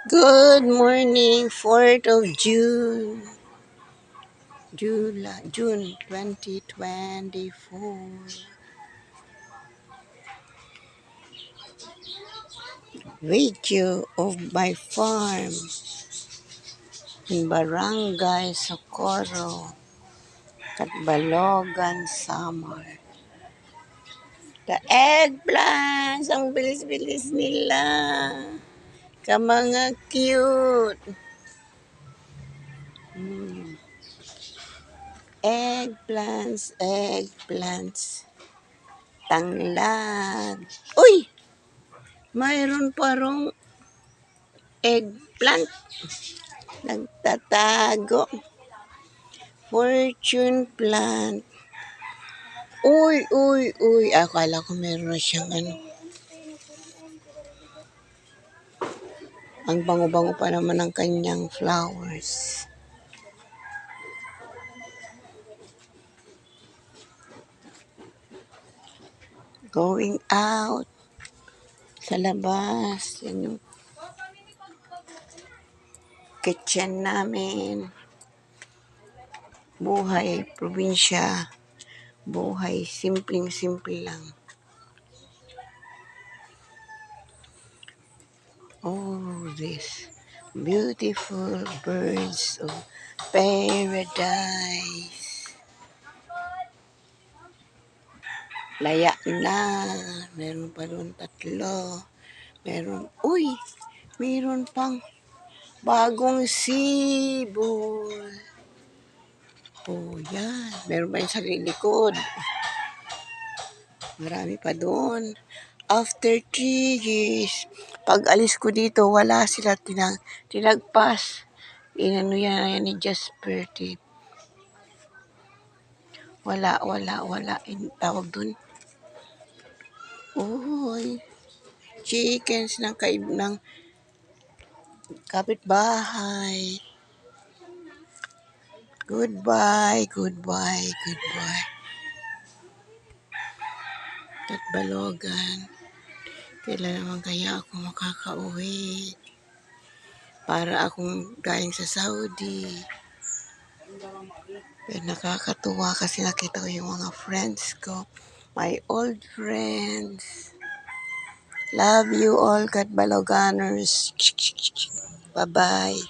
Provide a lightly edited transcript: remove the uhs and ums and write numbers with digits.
Good morning, 4th of June 2024. Video of my farm in Barangay Socorro, Catbalogan, Samar. The eggplants, ang bilis-bilis nila. Kamanga cute. Eggplants. Tanglad. Uy! Mayroon parang eggplant. Nagtatago. Fortune plant. Uy. Akala ko meron na siyang ano. Ang bango-bango pa naman ng kanyang flowers. Going out. Sa labas. Yan yung kitchen namin. Buhay, probinsya. Buhay, simpleng-simple lang. Oh, this beautiful birds of paradise. Laya na. Meron pa doon 3. Meron pang bagong sibol. Oh, yan. Meron pa yung sa likod. Marami pa doon. After 3 years, pag alis ko dito, wala sila tinagpas. Inano yan ni Jasper. Wala. Tawag doon. Uy, chickens ng kapitbahay. Goodbye. Catbalogan. Kailan naman kaya ako makakauwi? Para akong galing sa Saudi. Pero nakakatuwa kasi nakita ko yung mga friends ko. My old friends. Love you all, Catbaloganers. Bye-bye.